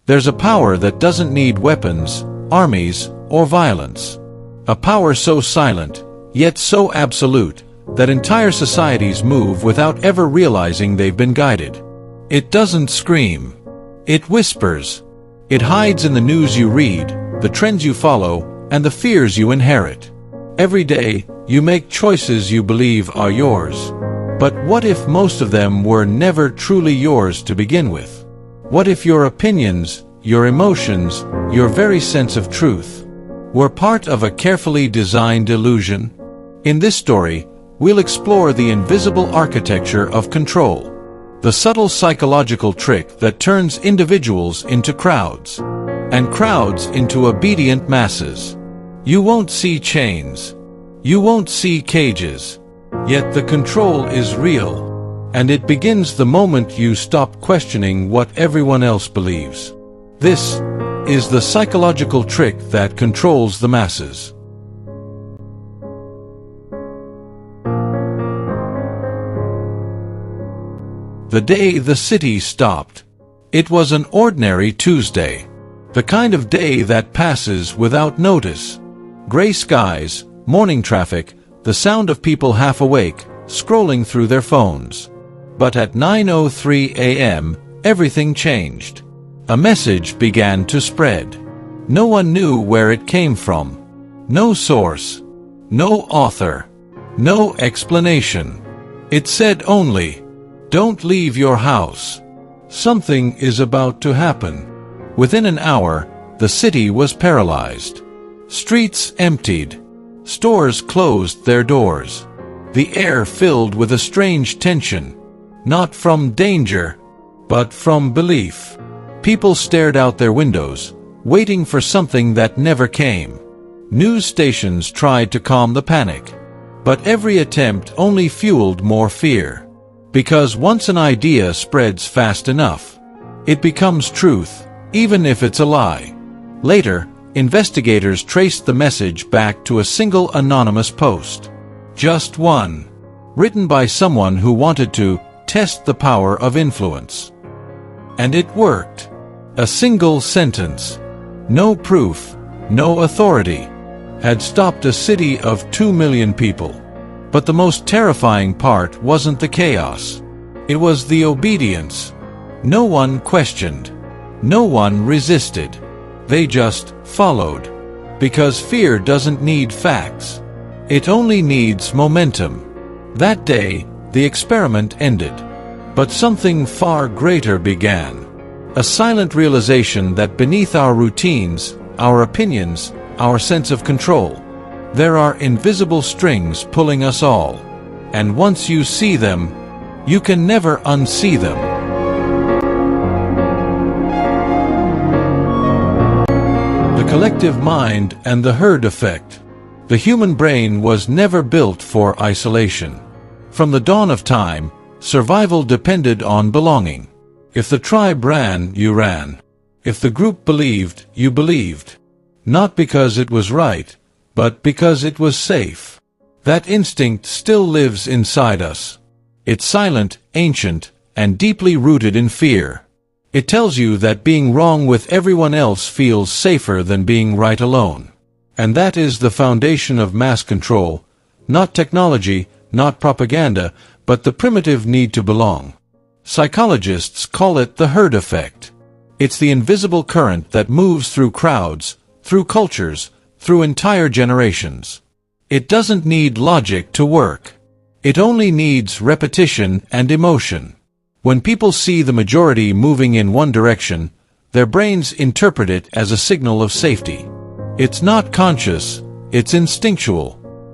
There's a power that doesn't need weapons, armies, or violence. A power so silent, yet so absolute, that entire societies move without ever realizing they've been guided. It doesn't scream. It whispers. It hides in the news you read, the trends you follow, and the fears you inherit. Every day, you make choices you believe are yours. But what if most of them were never truly yours to begin with? What if your opinions, your emotions, your very sense of truth, were part of a carefully designed illusion? In this story, we'll explore the invisible architecture of control, the subtle psychological trick that turns individuals into crowds, and crowds into obedient masses. You won't see chains. You won't see cages. Yet the control is real, and it begins the moment you stop questioning what everyone else believes. This is the psychological trick that controls the masses. The day the city stopped. It was an ordinary Tuesday. The kind of day that passes without notice. Gray skies, morning traffic, the sound of people half awake, scrolling through their phones. But at 9:03 a.m., everything changed. A message began to spread. No one knew where it came from. No source. No author. No explanation. It said only, "Don't leave your house. Something is about to happen." Within an hour, the city was paralyzed. Streets emptied. Stores closed their doors. The air filled with a strange tension. Not from danger, but from belief. People stared out their windows, waiting for something that never came. News stations tried to calm the panic. But every attempt only fueled more fear. Because once an idea spreads fast enough, it becomes truth, even if it's a lie. Later, investigators traced the message back to a single anonymous post. Just one. Written by someone who wanted to test the power of influence. And it worked. A single sentence, no proof, no authority, had stopped a city of 2 million people. But the most terrifying part wasn't the chaos. It was the obedience. No one questioned. No one resisted. They just followed. Because fear doesn't need facts. It only needs momentum. That day, the experiment ended. But something far greater began. A silent realization that beneath our routines, our opinions, our sense of control, there are invisible strings pulling us all. And once you see them, you can never unsee them. The collective mind and the herd effect. The human brain was never built for isolation. From the dawn of time, survival depended on belonging. If the tribe ran, you ran. If the group believed, you believed. Not because it was right, but because it was safe. That instinct still lives inside us. It's silent, ancient, and deeply rooted in fear. It tells you that being wrong with everyone else feels safer than being right alone. And that is the foundation of mass control. Not technology, not propaganda, but the primitive need to belong. Psychologists call it the herd effect. It's the invisible current that moves through crowds, through cultures, through entire generations. It doesn't need logic to work. It only needs repetition and emotion. When people see the majority moving in one direction, their brains interpret it as a signal of safety. It's not conscious, it's instinctual.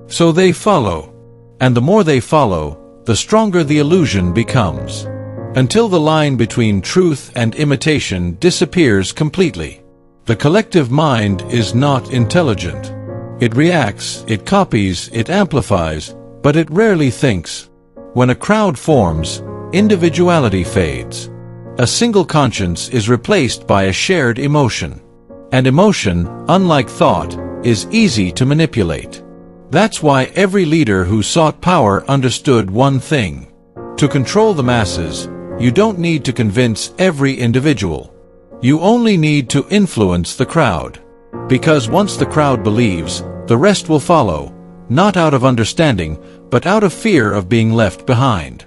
So they follow. And the more they follow, the stronger the illusion becomes. Until the line between truth and imitation disappears completely. The collective mind is not intelligent. It reacts, it copies, it amplifies, but it rarely thinks. When a crowd forms, individuality fades. A single conscience is replaced by a shared emotion. And emotion, unlike thought, is easy to manipulate. That's why every leader who sought power understood one thing. To control the masses, you don't need to convince every individual. You only need to influence the crowd. Because once the crowd believes, the rest will follow, not out of understanding, but out of fear of being left behind.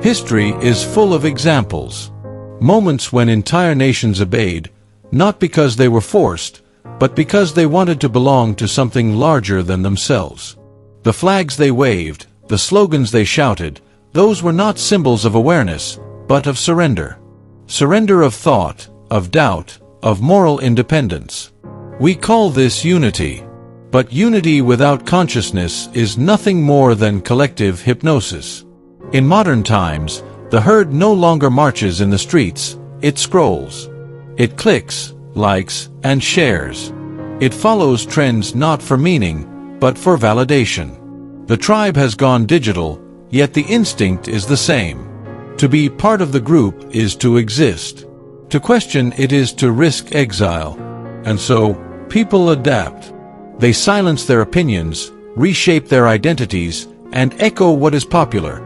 History is full of examples. Moments when entire nations obeyed, not because they were forced, but because they wanted to belong to something larger than themselves. The flags they waved, the slogans they shouted, those were not symbols of awareness, but of surrender. Surrender of thought, of doubt, of moral independence. We call this unity. But unity without consciousness is nothing more than collective hypnosis. In modern times, the herd no longer marches in the streets, it scrolls. It clicks, likes, and shares. It follows trends not for meaning, but for validation. The tribe has gone digital, yet the instinct is the same. To be part of the group is to exist. To question it is to risk exile. And so, people adapt. They silence their opinions, reshape their identities, and echo what is popular,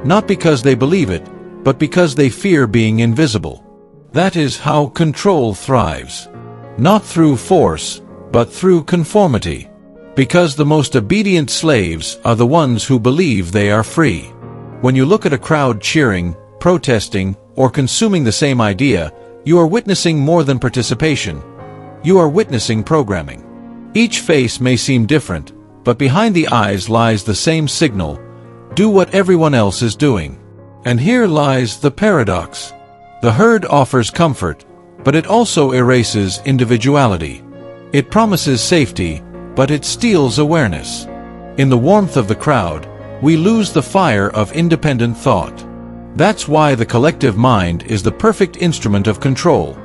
not because they believe it, but because they fear being invisible. That is how control thrives. Not through force, but through conformity. Because the most obedient slaves are the ones who believe they are free. When you look at a crowd cheering, protesting, or consuming the same idea, you are witnessing more than participation. You are witnessing programming. Each face may seem different, but behind the eyes lies the same signal: do what everyone else is doing. And here lies the paradox. The herd offers comfort, but it also erases individuality. It promises safety, but it steals awareness. In the warmth of the crowd, we lose the fire of independent thought. That's why the collective mind is the perfect instrument of control.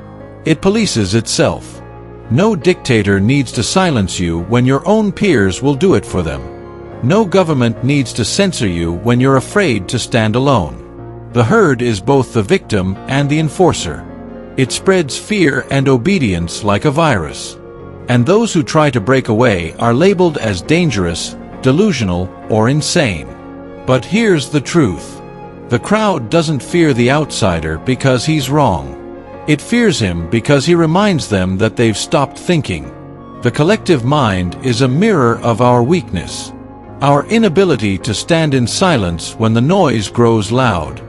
It polices itself. No dictator needs to silence you when your own peers will do it for them. No government needs to censor you when you're afraid to stand alone. The herd is both the victim and the enforcer. It spreads fear and obedience like a virus. And those who try to break away are labeled as dangerous, delusional, or insane. But here's the truth. The crowd doesn't fear the outsider because he's wrong. It fears him because he reminds them that they've stopped thinking. The collective mind is a mirror of our weakness. Our inability to stand in silence when the noise grows loud.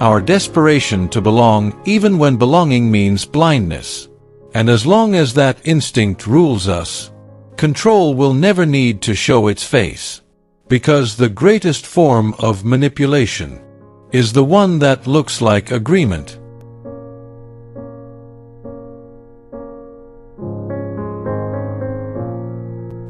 Our desperation to belong even when belonging means blindness. And as long as that instinct rules us, control will never need to show its face. Because the greatest form of manipulation is the one that looks like agreement.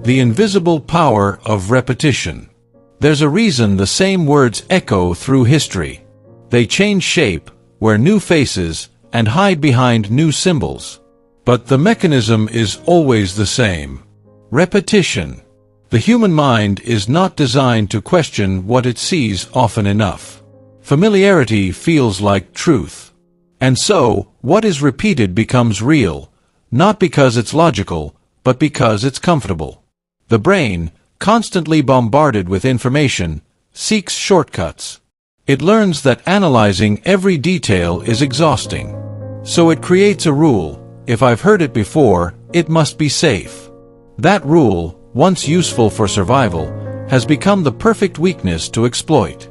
The invisible power of repetition. There's a reason the same words echo through history. They change shape, wear new faces, and hide behind new symbols. But the mechanism is always the same. Repetition. The human mind is not designed to question what it sees often enough. Familiarity feels like truth. And so, what is repeated becomes real, not because it's logical, but because it's comfortable. The brain, constantly bombarded with information, seeks shortcuts. It learns that analyzing every detail is exhausting. So it creates a rule: if I've heard it before, it must be safe. That rule, once useful for survival, has become the perfect weakness to exploit.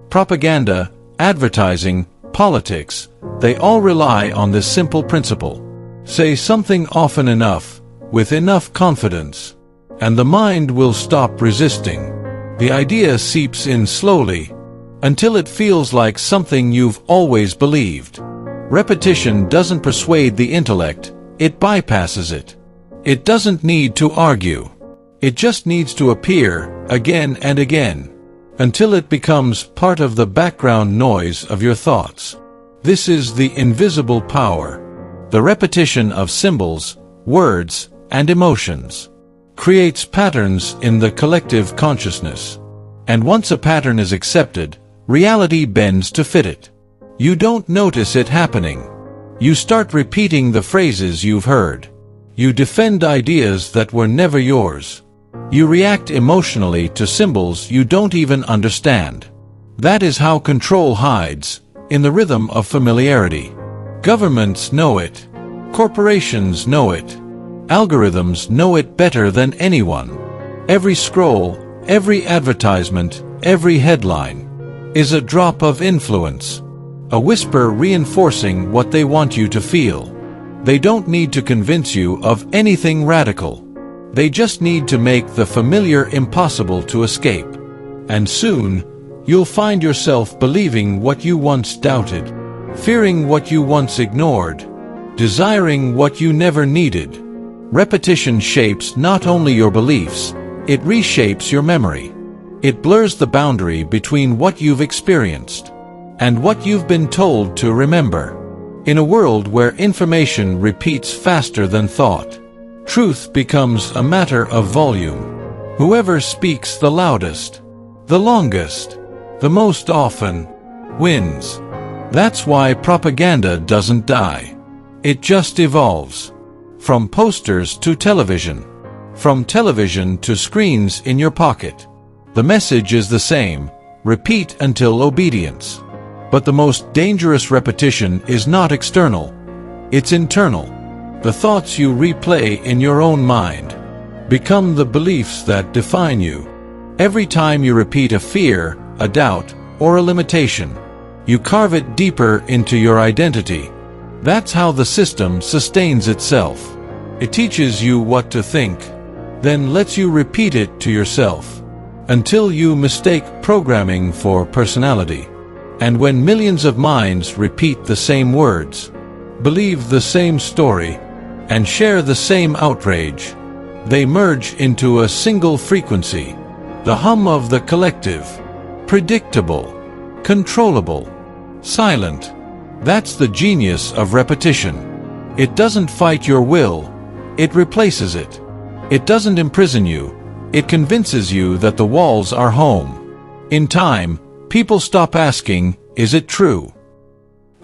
Propaganda, advertising, politics, they all rely on this simple principle. Say something often enough, with enough confidence, and the mind will stop resisting. The idea seeps in slowly, until it feels like something you've always believed. Repetition doesn't persuade the intellect, it bypasses it. It doesn't need to argue. It just needs to appear, again and again, until it becomes part of the background noise of your thoughts. This is the invisible power. The repetition of symbols, words, and emotions creates patterns in the collective consciousness. And once a pattern is accepted, reality bends to fit it. You don't notice it happening. You start repeating the phrases you've heard. You defend ideas that were never yours. You react emotionally to symbols you don't even understand. That is how control hides, in the rhythm of familiarity. Governments know it. Corporations know it. Algorithms know it better than anyone. Every scroll, every advertisement, every headline is a drop of influence, a whisper reinforcing what they want you to feel. They don't need to convince you of anything radical. They just need to make the familiar impossible to escape. And soon, you'll find yourself believing what you once doubted, fearing what you once ignored, desiring what you never needed. Repetition shapes not only your beliefs, it reshapes your memory. It blurs the boundary between what you've experienced and what you've been told to remember. In a world where information repeats faster than thought, truth becomes a matter of volume. Whoever speaks the loudest, the longest, the most often, wins. That's why propaganda doesn't die. It just evolves. From posters to television, from television to screens in your pocket. The message is the same: repeat until obedience. But the most dangerous repetition is not external, it's internal. The thoughts you replay in your own mind become the beliefs that define you. Every time you repeat a fear, a doubt, or a limitation, you carve it deeper into your identity. That's how the system sustains itself. It teaches you what to think, then lets you repeat it to yourself, until you mistake programming for personality. And when millions of minds repeat the same words, believe the same story, and share the same outrage, they merge into a single frequency, the hum of the collective. Predictable, controllable, silent. That's the genius of repetition. It doesn't fight your will, it replaces it. It doesn't imprison you, it convinces you that the walls are home. In time, people stop asking, "Is it true?"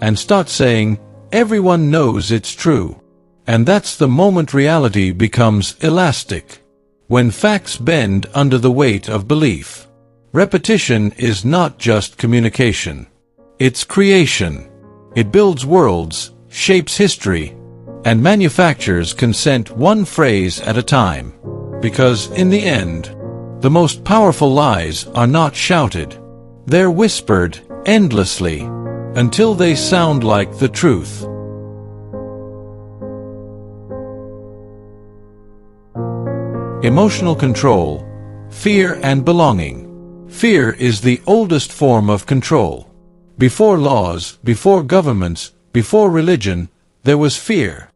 and start saying, "Everyone knows it's true." And that's the moment reality becomes elastic. When facts bend under the weight of belief. Repetition is not just communication. It's creation. It builds worlds, shapes history, and manufactures consent one phrase at a time. Because in the end, the most powerful lies are not shouted. They're whispered endlessly until they sound like the truth. Emotional control, fear and belonging. Fear is the oldest form of control. Before laws, before governments, before religion, there was fear.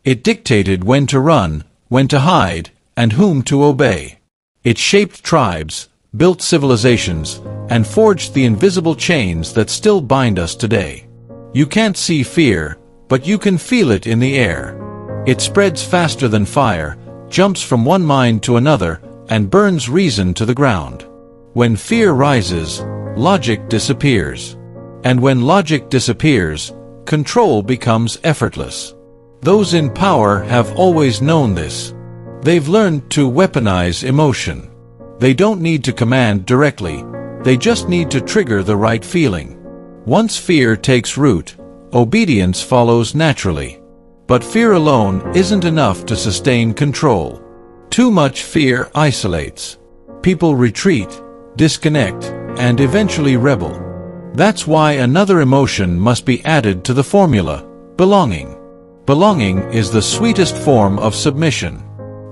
It dictated when to run, when to hide, and whom to obey. It shaped tribes, built civilizations, and forged the invisible chains that still bind us today. You can't see fear, but you can feel it in the air. It spreads faster than fire, jumps from one mind to another, and burns reason to the ground. When fear rises, logic disappears. And when logic disappears, control becomes effortless. Those in power have always known this. They've learned to weaponize emotion. They don't need to command directly, they just need to trigger the right feeling. Once fear takes root, obedience follows naturally. But fear alone isn't enough to sustain control. Too much fear isolates. People retreat, disconnect, and eventually rebel. That's why another emotion must be added to the formula: belonging. Belonging is the sweetest form of submission.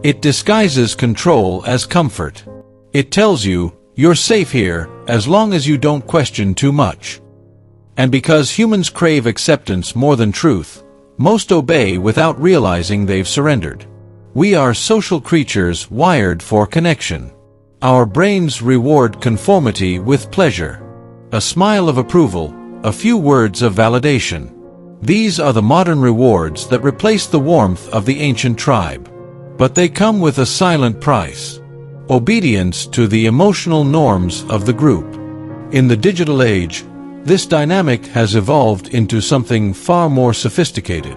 It disguises control as comfort. It tells you, you're safe here, as long as you don't question too much. And because humans crave acceptance more than truth, most obey without realizing they've surrendered. We are social creatures wired for connection. Our brains reward conformity with pleasure. A smile of approval, a few words of validation. These are the modern rewards that replace the warmth of the ancient tribe. But they come with a silent price: obedience to the emotional norms of the group. In the digital age, this dynamic has evolved into something far more sophisticated.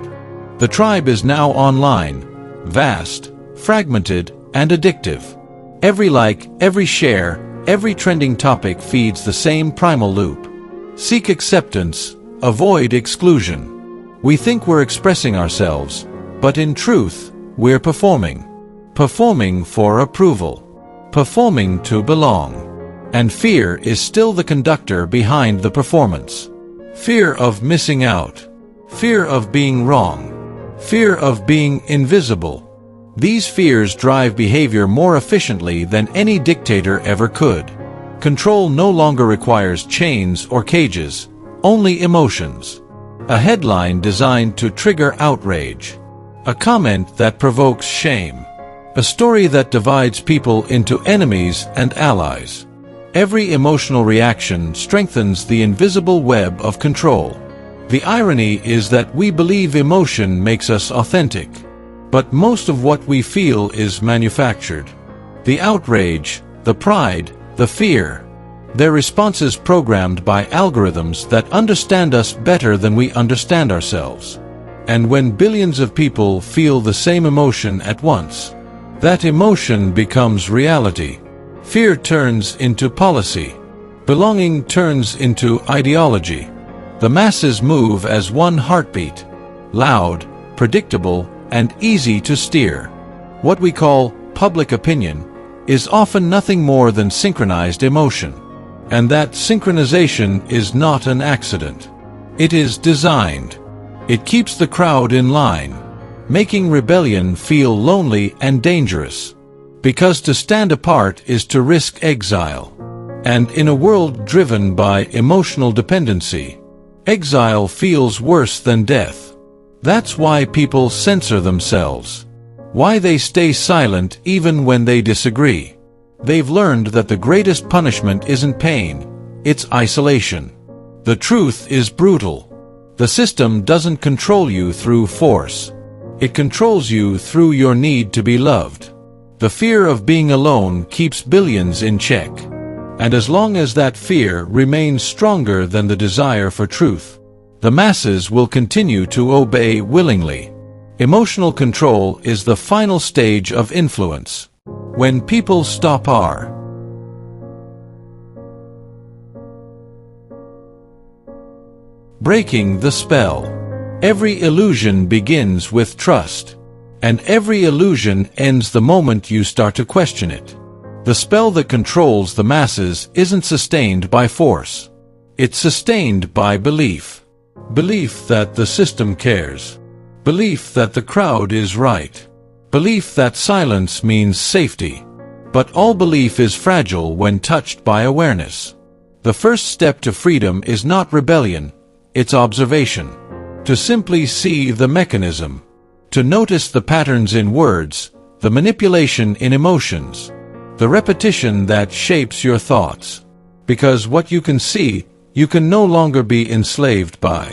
The tribe is now online, vast, fragmented, and addictive. Every like, every share, every trending topic feeds the same primal loop. Seek acceptance, avoid exclusion. We think we're expressing ourselves, But in truth, we're performing. Performing for approval. Performing to belong. And fear is still the conductor behind the performance. Fear of missing out. Fear of being wrong. Fear of being invisible. These fears drive behavior more efficiently than any dictator ever could. Control no longer requires chains or cages, only emotions. A headline designed to trigger outrage. A comment that provokes shame. A story that divides people into enemies and allies. Every emotional reaction strengthens the invisible web of control. The irony is that we believe emotion makes us authentic. But most of what we feel is manufactured. The outrage, the pride, the fear. Their responses programmed by algorithms that understand us better than we understand ourselves. And when billions of people feel the same emotion at once, that emotion becomes reality. Fear turns into policy. Belonging turns into ideology. The masses move as one heartbeat. Loud, predictable, and easy to steer. What we call public opinion is often nothing more than synchronized emotion. And that synchronization is not an accident. It is designed. It keeps the crowd in line, making rebellion feel lonely and dangerous. Because to stand apart is to risk exile. And in a world driven by emotional dependency, exile feels worse than death. That's why people censor themselves. Why they stay silent even when they disagree. They've learned that the greatest punishment isn't pain, it's isolation. The truth is brutal. The system doesn't control you through force. It controls you through your need to be loved. The fear of being alone keeps billions in check. And as long as that fear remains stronger than the desire for truth, the masses will continue to obey willingly. Emotional control is the final stage of influence. When people stop breaking the spell. Every illusion begins with trust. And every illusion ends the moment you start to question it. The spell that controls the masses isn't sustained by force. It's sustained by belief. Belief that the system cares. Belief that the crowd is right. Belief that silence means safety. But all belief is fragile when touched by awareness. The first step to freedom is not rebellion, it's observation. To simply see the mechanism. To notice the patterns in words, the manipulation in emotions, the repetition that shapes your thoughts. Because what you can see, you can no longer be enslaved by.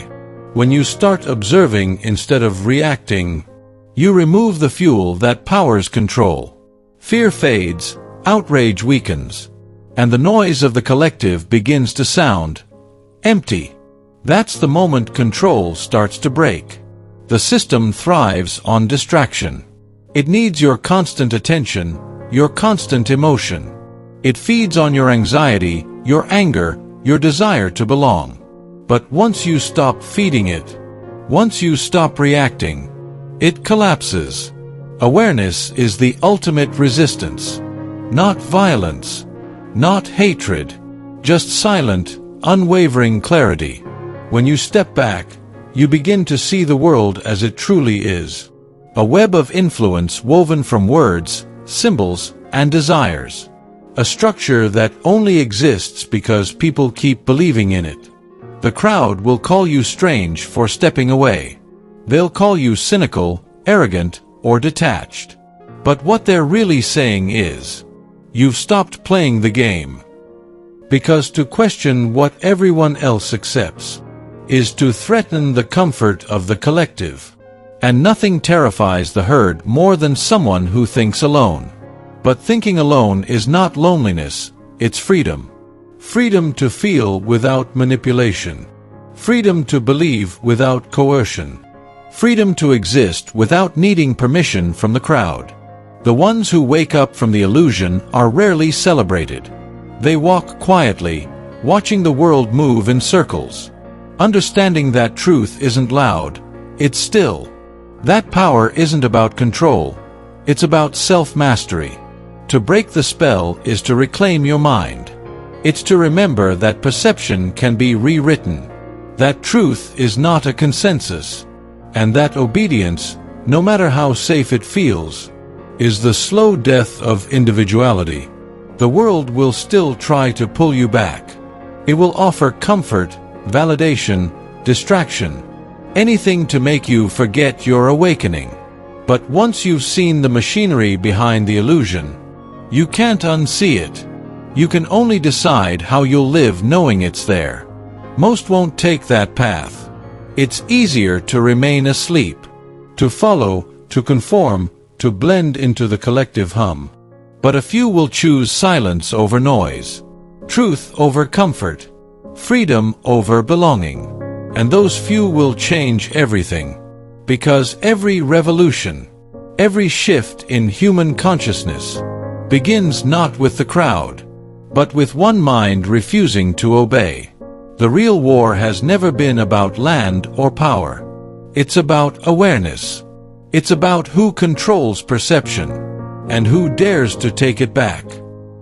When you start observing instead of reacting, you remove the fuel that powers control. Fear fades, outrage weakens, and the noise of the collective begins to sound empty. That's the moment control starts to break. The system thrives on distraction. It needs your constant attention, your constant emotion. It feeds on your anxiety, your anger, your desire to belong. But once you stop feeding it, once you stop reacting, it collapses. Awareness is the ultimate resistance. Not violence, not hatred, just silent, unwavering clarity. When you step back, you begin to see the world as it truly is. A web of influence woven from words, symbols, and desires. A structure that only exists because people keep believing in it. The crowd will call you strange for stepping away. They'll call you cynical, arrogant, or detached. But what they're really saying is, you've stopped playing the game. Because to question what everyone else accepts is to threaten the comfort of the collective. And nothing terrifies the herd more than someone who thinks alone. But thinking alone is not loneliness, it's freedom. Freedom to feel without manipulation. Freedom to believe without coercion. Freedom to exist without needing permission from the crowd. The ones who wake up from the illusion are rarely celebrated. They walk quietly, watching the world move in circles. Understanding that truth isn't loud, it's still. That power isn't about control. It's about self-mastery. To break the spell is to reclaim your mind. It's to remember that perception can be rewritten, that truth is not a consensus, and that obedience, no matter how safe it feels, is the slow death of individuality. The world will still try to pull you back. It will offer comfort, validation, distraction, anything to make you forget your awakening. But once you've seen the machinery behind the illusion, you can't unsee it. You can only decide how you'll live knowing it's there. Most won't take that path. It's easier to remain asleep, to follow, to conform, to blend into the collective hum. But a few will choose silence over noise, truth over comfort, freedom over belonging. And those few will change everything. Because every revolution, every shift in human consciousness, begins not with the crowd, but with one mind refusing to obey. The real war has never been about land or power. It's about awareness. It's about who controls perception, and who dares to take it back.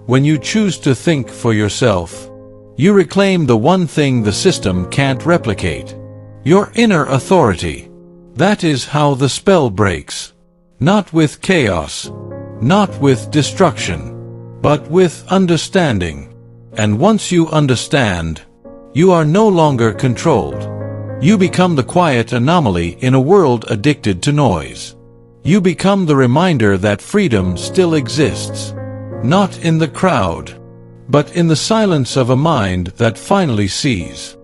When you choose to think for yourself, you reclaim the one thing the system can't replicate: your inner authority. That is how the spell breaks. Not with chaos, not with destruction, but with understanding. And once you understand, you are no longer controlled. You become the quiet anomaly in a world addicted to noise. You become the reminder that freedom still exists, not in the crowd, but in the silence of a mind that finally sees.